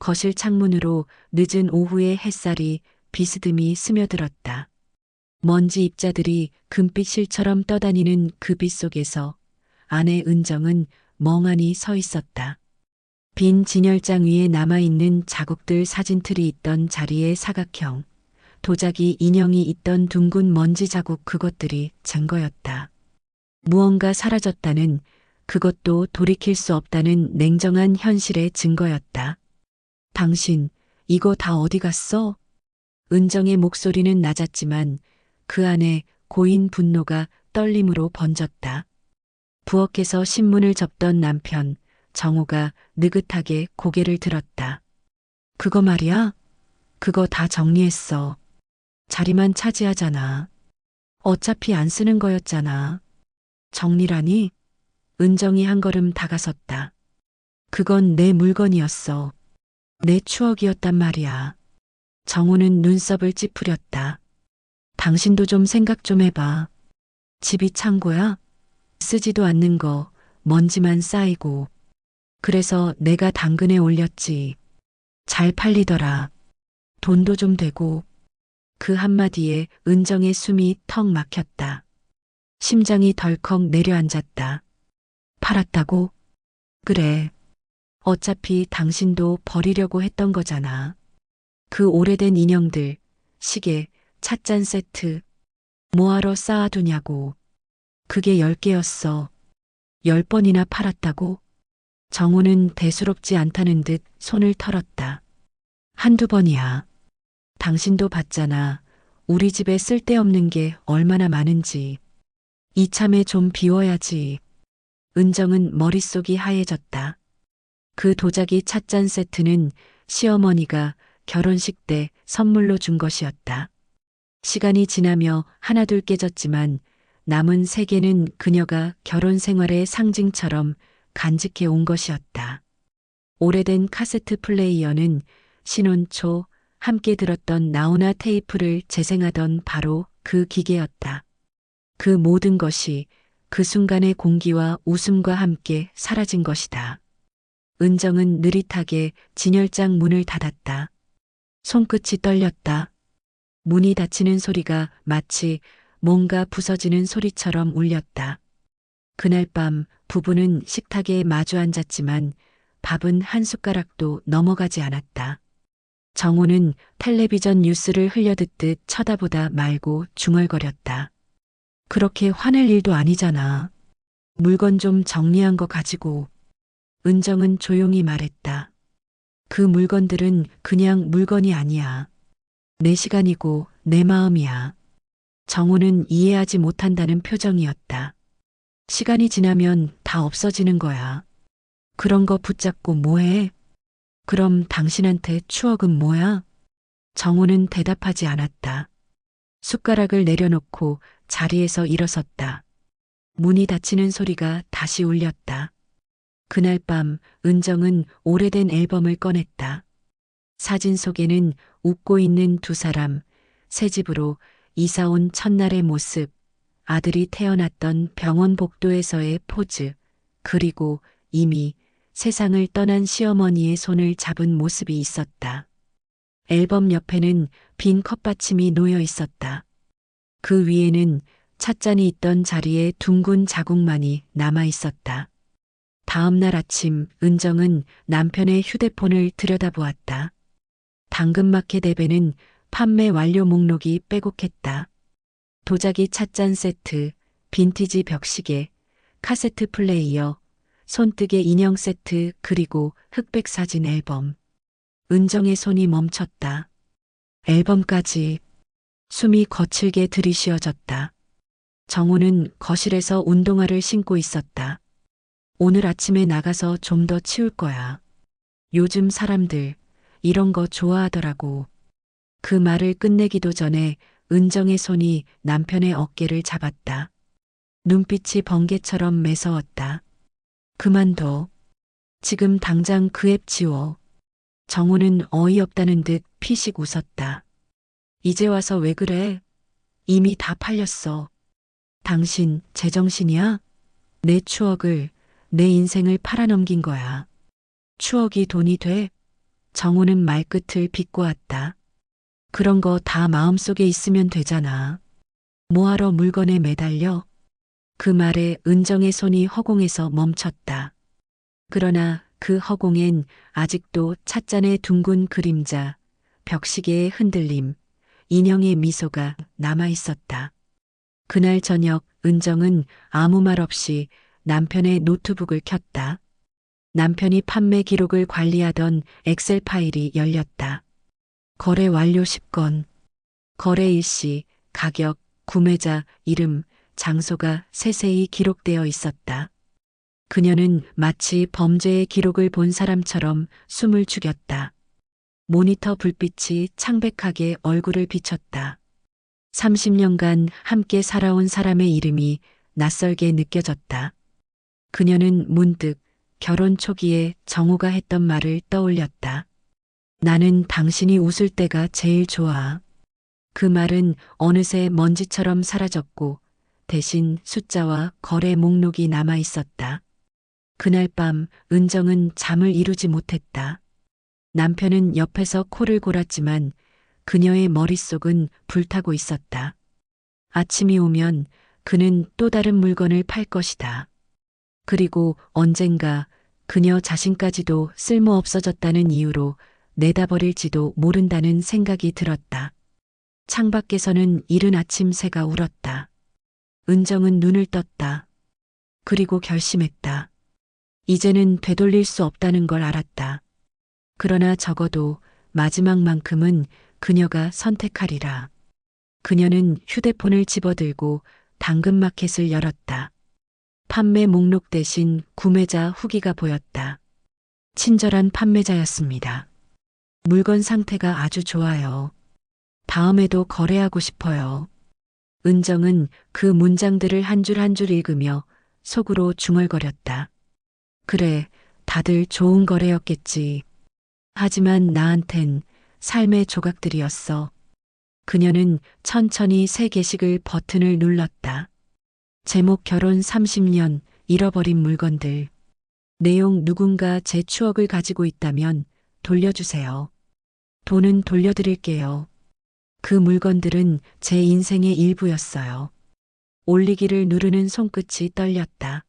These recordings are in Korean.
거실 창문으로 늦은 오후의 햇살이 비스듬히 스며들었다. 먼지 입자들이 금빛 실처럼 떠다니는 그 빛 속에서 아내 은정은 멍하니 서 있었다. 빈 진열장 위에 남아있는 자국들 사진틀이 있던 자리에 사각형, 도자기 인형이 있던 둥근 먼지 자국, 그것들이 증거였다. 무언가 사라졌다는, 그것도 돌이킬 수 없다는 냉정한 현실의 증거였다. 당신, 이거 다 어디 갔어? 은정의 목소리는 낮았지만 그 안에 고인 분노가 떨림으로 번졌다. 부엌에서 신문을 접던 남편, 정우가 느긋하게 고개를 들었다. 그거 말이야? 그거 다 정리했어. 자리만 차지하잖아. 어차피 안 쓰는 거였잖아. 정리라니? 은정이 한 걸음 다가섰다. 그건 내 물건이었어. 내 추억이었단 말이야. 정우는 눈썹을 찌푸렸다. 당신도 좀 생각 좀 해봐. 집이 창고야? 쓰지도 않는 거, 먼지만 쌓이고. 그래서 내가 당근에 올렸지. 잘 팔리더라. 돈도 좀 되고. 그 한마디에 은정의 숨이 턱 막혔다. 심장이 덜컥 내려앉았다. 팔았다고? 그래. 어차피 당신도 버리려고 했던 거잖아. 그 오래된 인형들, 시계, 찻잔 세트, 뭐하러 쌓아두냐고. 그게 10개였어. 10번이나 팔았다고? 정우는 대수롭지 않다는 듯 손을 털었다. 한두 번이야. 당신도 봤잖아. 우리 집에 쓸데없는 게 얼마나 많은지. 이참에 좀 비워야지. 은정은 머릿속이 하얘졌다. 그 도자기 찻잔 세트는 시어머니가 결혼식 때 선물로 준 것이었다. 시간이 지나며 하나둘 깨졌지만 남은 3개는 그녀가 결혼 생활의 상징처럼 간직해 온 것이었다. 오래된 카세트 플레이어는 신혼 초 함께 들었던 나훈아 테이프를 재생하던 바로 그 기계였다. 그 모든 것이 그 순간의 공기와 웃음과 함께 사라진 것이다. 은정은 느릿하게 진열장 문을 닫았다. 손끝이 떨렸다. 문이 닫히는 소리가 마치 뭔가 부서지는 소리처럼 울렸다. 그날 밤 부부는 식탁에 마주 앉았지만 밥은 한 숟가락도 넘어가지 않았다. 정호는 텔레비전 뉴스를 흘려듣듯 쳐다보다 말고 중얼거렸다. 그렇게 화낼 일도 아니잖아. 물건 좀 정리한 거 가지고. 은정은 조용히 말했다. 그 물건들은 그냥 물건이 아니야. 내 시간이고 내 마음이야. 정우는 이해하지 못한다는 표정이었다. 시간이 지나면 다 없어지는 거야. 그런 거 붙잡고 뭐해? 그럼 당신한테 추억은 뭐야? 정우는 대답하지 않았다. 숟가락을 내려놓고 자리에서 일어섰다. 문이 닫히는 소리가 다시 울렸다. 그날 밤 은정은 오래된 앨범을 꺼냈다. 사진 속에는 웃고 있는 두 사람, 새 집으로 이사 온 첫날의 모습, 아들이 태어났던 병원 복도에서의 포즈, 그리고 이미 세상을 떠난 시어머니의 손을 잡은 모습이 있었다. 앨범 옆에는 빈 컵받침이 놓여 있었다. 그 위에는 찻잔이 있던 자리에 둥근 자국만이 남아 있었다. 다음 날 아침 은정은 남편의 휴대폰을 들여다보았다. 당근마켓 앱에는 판매 완료 목록이 빼곡했다. 도자기 찻잔 세트, 빈티지 벽시계, 카세트 플레이어, 손뜨개 인형 세트, 그리고 흑백 사진 앨범. 은정의 손이 멈췄다. 앨범까지. 숨이 거칠게 들이쉬어졌다. 정우는 거실에서 운동화를 신고 있었다. 오늘 아침에 나가서 좀 더 치울 거야. 요즘 사람들 이런 거 좋아하더라고. 그 말을 끝내기도 전에 은정의 손이 남편의 어깨를 잡았다. 눈빛이 번개처럼 매서웠다. 그만둬. 지금 당장 그 앱 지워. 정우는 어이없다는 듯 피식 웃었다. 이제 와서 왜 그래? 이미 다 팔렸어. 당신 제정신이야? 내 추억을, 내 인생을 팔아넘긴 거야. 추억이 돈이 돼? 정우는 말끝을 비꼬았다. 그런 거 다 마음속에 있으면 되잖아. 뭐하러 물건에 매달려? 그 말에 은정의 손이 허공에서 멈췄다. 그러나 그 허공엔 아직도 찻잔의 둥근 그림자, 벽시계의 흔들림, 인형의 미소가 남아 있었다. 그날 저녁 은정은 아무 말 없이 남편의 노트북을 켰다. 남편이 판매 기록을 관리하던 엑셀 파일이 열렸다. 거래 완료 10건, 거래 일시, 가격, 구매자, 이름, 장소가 세세히 기록되어 있었다. 그녀는 마치 범죄의 기록을 본 사람처럼 숨을 죽였다. 모니터 불빛이 창백하게 얼굴을 비췄다. 30년간 함께 살아온 사람의 이름이 낯설게 느껴졌다. 그녀는 문득 결혼 초기에 정우가 했던 말을 떠올렸다. 나는 당신이 웃을 때가 제일 좋아. 그 말은 어느새 먼지처럼 사라졌고 대신 숫자와 거래 목록이 남아 있었다. 그날 밤 은정은 잠을 이루지 못했다. 남편은 옆에서 코를 골았지만 그녀의 머릿속은 불타고 있었다. 아침이 오면 그는 또 다른 물건을 팔 것이다. 그리고 언젠가 그녀 자신까지도 쓸모없어졌다는 이유로 내다버릴지도 모른다는 생각이 들었다. 창밖에서는 이른 아침 새가 울었다. 은정은 눈을 떴다. 그리고 결심했다. 이제는 되돌릴 수 없다는 걸 알았다. 그러나 적어도 마지막만큼은 그녀가 선택하리라. 그녀는 휴대폰을 집어들고 당근마켓을 열었다. 판매 목록 대신 구매자 후기가 보였다. 친절한 판매자였습니다. 물건 상태가 아주 좋아요. 다음에도 거래하고 싶어요. 은정은 그 문장들을 한 줄 한 줄 읽으며 속으로 중얼거렸다. 그래, 다들 좋은 거래였겠지. 하지만 나한텐 삶의 조각들이었어. 그녀는 천천히 새 게시글 버튼을 눌렀다. 제목 결혼 30년, 잃어버린 물건들. 내용 누군가 제 추억을 가지고 있다면 돌려주세요. 돈은 돌려드릴게요. 그 물건들은 제 인생의 일부였어요. 올리기를 누르는 손끝이 떨렸다.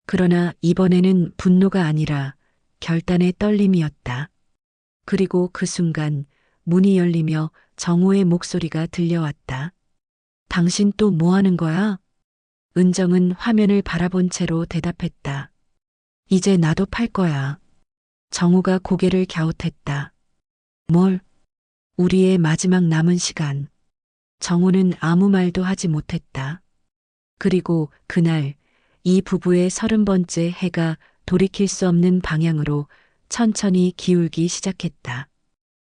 그러나 이번에는 분노가 아니라 결단의 떨림이었다. 그리고 그 순간 문이 열리며 정우의 목소리가 들려왔다. 당신 또 뭐 하는 거야? 은정은 화면을 바라본 채로 대답했다. 이제 나도 팔 거야. 정우가 고개를 갸웃했다. 뭘? 우리의 마지막 남은 시간. 정우는 아무 말도 하지 못했다. 그리고 그날 이 부부의 30번째 해가 돌이킬 수 없는 방향으로 천천히 기울기 시작했다.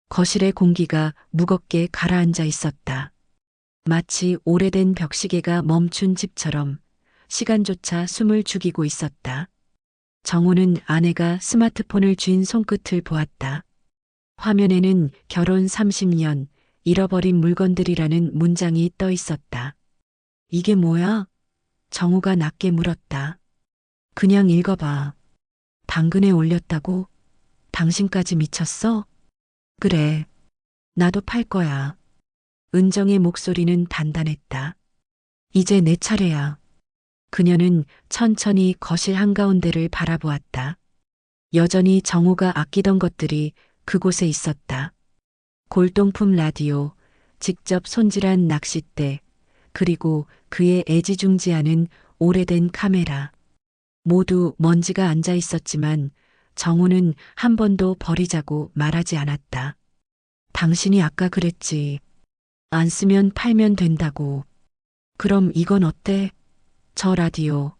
거실의 공기가 무겁게 가라앉아 있었다. 마치 오래된 벽시계가 멈춘 집처럼 시간조차 숨을 죽이고 있었다. 정우는 아내가 스마트폰을 쥔 손끝을 보았다. 화면에는 결혼 30년, 잃어버린 물건들이라는 문장이 떠 있었다. 이게 뭐야? 정우가 낮게 물었다. 그냥 읽어봐. 당근에 올렸다고? 당신까지 미쳤어? 그래. 나도 팔 거야. 은정의 목소리는 단단했다. 이제 내 차례야. 그녀는 천천히 거실 한가운데를 바라보았다. 여전히 정우가 아끼던 것들이 그곳에 있었다. 골동품 라디오, 직접 손질한 낚싯대, 그리고 그의 애지중지하는 오래된 카메라. 모두 먼지가 앉아 있었지만 정우는 한 번도 버리자고 말하지 않았다. 당신이 아까 그랬지. 안 쓰면 팔면 된다고. 그럼 이건 어때? 저 라디오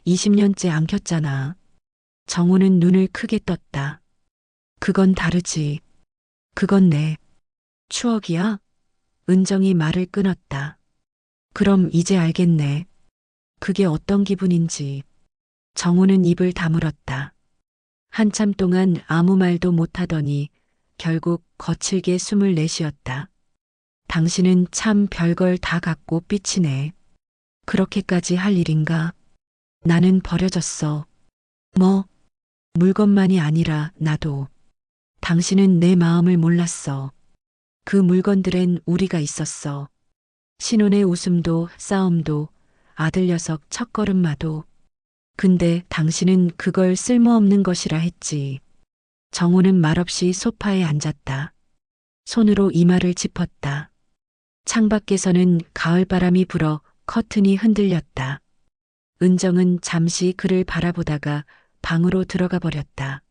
20년째 안 켰잖아. 정우는 눈을 크게 떴다. 그건 다르지. 그건 내 추억이야? 은정이 말을 끊었다. 그럼 이제 알겠네. 그게 어떤 기분인지. 정우는 입을 다물었다. 한참 동안 아무 말도 못하더니 결국 거칠게 숨을 내쉬었다. 당신은 참 별걸 다 갖고 삐치네. 그렇게까지 할 일인가? 나는 버려졌어. 뭐? 물건만이 아니라 나도. 당신은 내 마음을 몰랐어. 그 물건들엔 우리가 있었어. 신혼의 웃음도 싸움도 아들 녀석 첫걸음마도. 근데 당신은 그걸 쓸모없는 것이라 했지. 정우는 말없이 소파에 앉았다. 손으로 이마를 짚었다. 창밖에서는 가을바람이 불어 커튼이 흔들렸다. 은정은 잠시 그를 바라보다가 방으로 들어가 버렸다.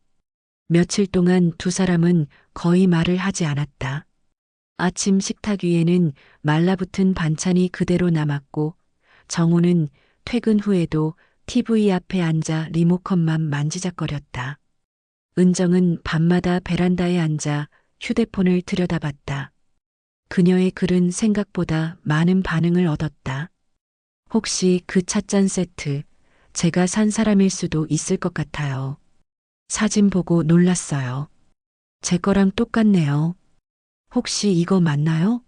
며칠 동안 두 사람은 거의 말을 하지 않았다. 아침 식탁 위에는 말라붙은 반찬이 그대로 남았고 정우는 퇴근 후에도 TV 앞에 앉아 리모컨만 만지작거렸다. 은정은 밤마다 베란다에 앉아 휴대폰을 들여다봤다. 그녀의 글은 생각보다 많은 반응을 얻었다. 혹시 그 찻잔 세트 제가 산 사람일 수도 있을 것 같아요. 사진 보고 놀랐어요. 제 거랑 똑같네요. 혹시 이거 맞나요?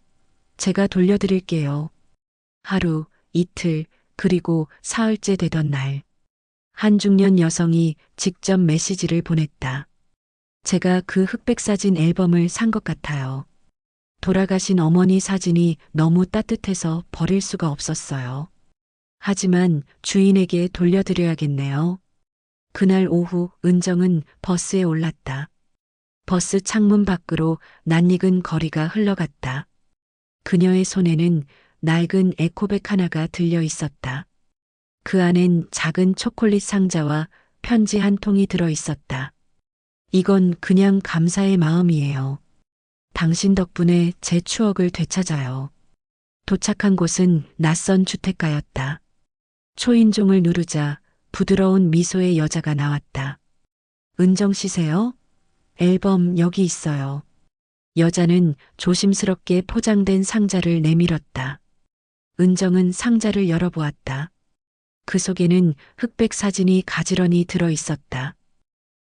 제가 돌려드릴게요. 하루, 이틀, 그리고 사흘째 되던 날. 한 중년 여성이 직접 메시지를 보냈다. 제가 그 흑백 사진 앨범을 산 것 같아요. 돌아가신 어머니 사진이 너무 따뜻해서 버릴 수가 없었어요. 하지만 주인에게 돌려드려야겠네요. 그날 오후 은정은 버스에 올랐다. 버스 창문 밖으로 낯익은 거리가 흘러갔다. 그녀의 손에는 낡은 에코백 하나가 들려 있었다. 그 안엔 작은 초콜릿 상자와 편지 한 통이 들어 있었다. 이건 그냥 감사의 마음이에요. 당신 덕분에 제 추억을 되찾아요. 도착한 곳은 낯선 주택가였다. 초인종을 누르자 부드러운 미소의 여자가 나왔다. 은정 씨세요? 앨범 여기 있어요. 여자는 조심스럽게 포장된 상자를 내밀었다. 은정은 상자를 열어보았다. 그 속에는 흑백 사진이 가지런히 들어 있었다.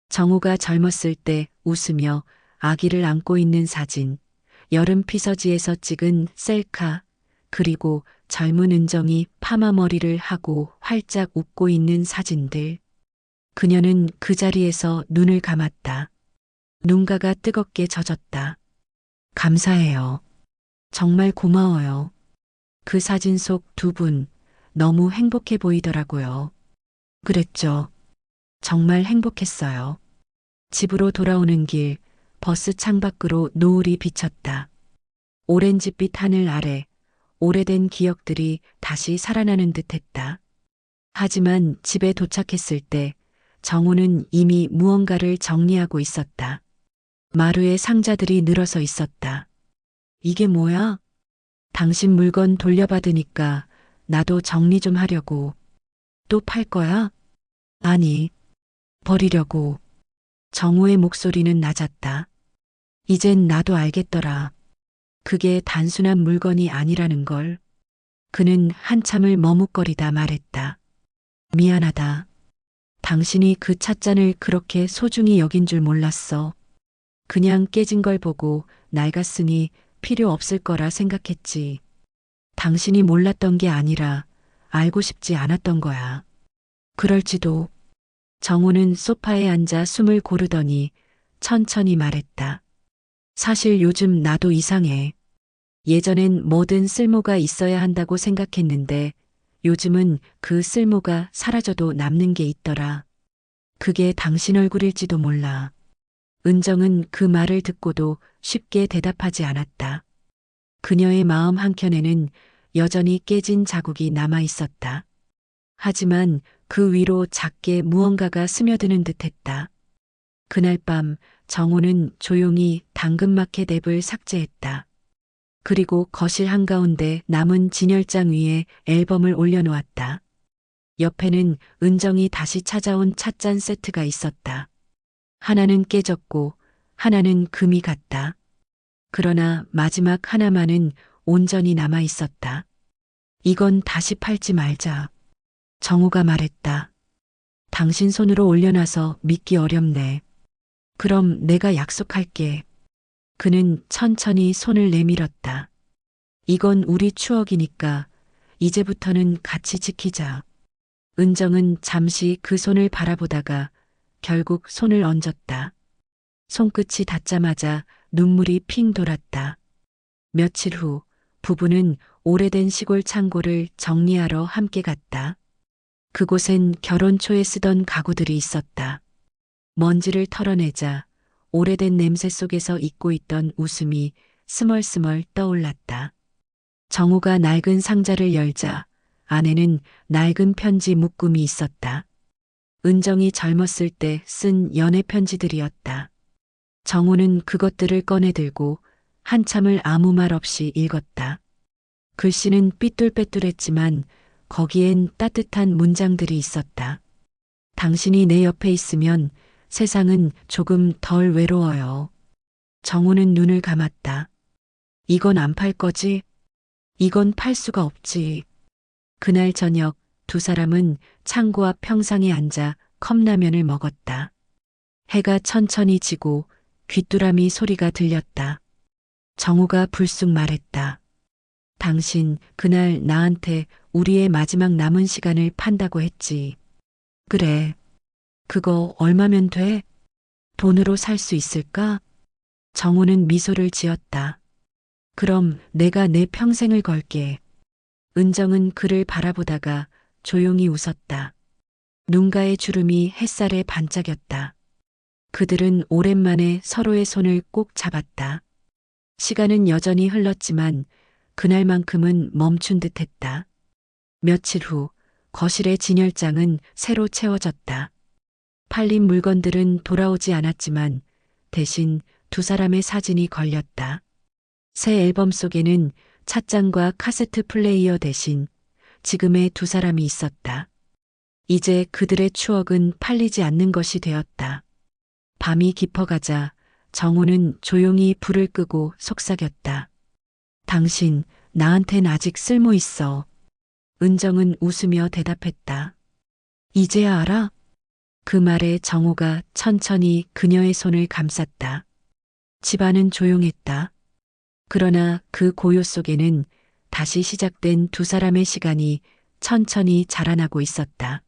정우가 젊었을 때 웃으며 아기를 안고 있는 사진, 여름 피서지에서 찍은 셀카, 그리고 젊은 은정이 파마 머리를 하고 활짝 웃고 있는 사진들. 그녀는 그 자리에서 눈을 감았다. 눈가가 뜨겁게 젖었다. 감사해요. 정말 고마워요. 그 사진 속 두 분 너무 행복해 보이더라고요. 그랬죠. 정말 행복했어요. 집으로 돌아오는 길 버스 창밖으로 노을이 비쳤다. 오렌지빛 하늘 아래 오래된 기억들이 다시 살아나는 듯했다. 하지만 집에 도착했을 때 정우는 이미 무언가를 정리하고 있었다. 마루에 상자들이 늘어서 있었다. 이게 뭐야? 당신 물건 돌려받으니까 나도 정리 좀 하려고. 또 팔 거야? 아니, 버리려고. 정우의 목소리는 낮았다. 이젠 나도 알겠더라. 그게 단순한 물건이 아니라는 걸. 그는 한참을 머뭇거리다 말했다. 미안하다. 당신이 그 찻잔을 그렇게 소중히 여긴 줄 몰랐어. 그냥 깨진 걸 보고 낡았으니 필요 없을 거라 생각했지. 당신이 몰랐던 게 아니라 알고 싶지 않았던 거야. 그럴지도. 정우는 소파에 앉아 숨을 고르더니 천천히 말했다. 사실 요즘 나도 이상해. 예전엔 뭐든 쓸모가 있어야 한다고 생각했는데 요즘은 그 쓸모가 사라져도 남는 게 있더라. 그게 당신 얼굴일지도 몰라. 은정은 그 말을 듣고도 쉽게 대답하지 않았다. 그녀의 마음 한켠에는 여전히 깨진 자국이 남아 있었다. 하지만 그 위로 작게 무언가가 스며드는 듯했다. 그날 밤 정호는 조용히 당근마켓 앱을 삭제했다. 그리고 거실 한가운데 남은 진열장 위에 앨범을 올려놓았다. 옆에는 은정이 다시 찾아온 찻잔 세트가 있었다. 하나는 깨졌고 하나는 금이 갔다. 그러나 마지막 하나만은 온전히 남아 있었다. 이건 다시 팔지 말자. 정우가 말했다. 당신 손으로 올려놔서 믿기 어렵네. 그럼 내가 약속할게. 그는 천천히 손을 내밀었다. 이건 우리 추억이니까 이제부터는 같이 지키자. 은정은 잠시 그 손을 바라보다가 결국 손을 얹었다. 손끝이 닿자마자 눈물이 핑 돌았다. 며칠 후 부부는 오래된 시골 창고를 정리하러 함께 갔다. 그곳엔 결혼 초에 쓰던 가구들이 있었다. 먼지를 털어내자 오래된 냄새 속에서 잊고 있던 웃음이 스멀스멀 떠올랐다. 정우가 낡은 상자를 열자 안에는 낡은 편지 묶음이 있었다. 은정이 젊었을 때 쓴 연애 편지들이었다. 정우는 그것들을 꺼내들고 한참을 아무 말 없이 읽었다. 글씨는 삐뚤빼뚤했지만 거기엔 따뜻한 문장들이 있었다. 당신이 내 옆에 있으면 세상은 조금 덜 외로워요. 정우는 눈을 감았다. 이건 안 팔 거지? 이건 팔 수가 없지. 그날 저녁 두 사람은 창고 앞 평상에 앉아 컵라면을 먹었다. 해가 천천히 지고 귀뚜라미 소리가 들렸다. 정우가 불쑥 말했다. 당신 그날 나한테 우리의 마지막 남은 시간을 판다고 했지. 그래. 그거 얼마면 돼? 돈으로 살 수 있을까? 정우는 미소를 지었다. 그럼 내가 내 평생을 걸게. 은정은 그를 바라보다가 조용히 웃었다. 눈가의 주름이 햇살에 반짝였다. 그들은 오랜만에 서로의 손을 꼭 잡았다. 시간은 여전히 흘렀지만 그날만큼은 멈춘 듯했다. 며칠 후 거실의 진열장은 새로 채워졌다. 팔린 물건들은 돌아오지 않았지만 대신 두 사람의 사진이 걸렸다. 새 앨범 속에는 찻잔과 카세트 플레이어 대신 지금의 두 사람이 있었다. 이제 그들의 추억은 팔리지 않는 것이 되었다. 밤이 깊어가자 정우는 조용히 불을 끄고 속삭였다. 당신 나한텐 아직 쓸모 있어. 은정은 웃으며 대답했다. 이제야 알아? 그 말에 정우가 천천히 그녀의 손을 감쌌다. 집안은 조용했다. 그러나 그 고요 속에는 다시 시작된 두 사람의 시간이 천천히 자라나고 있었다.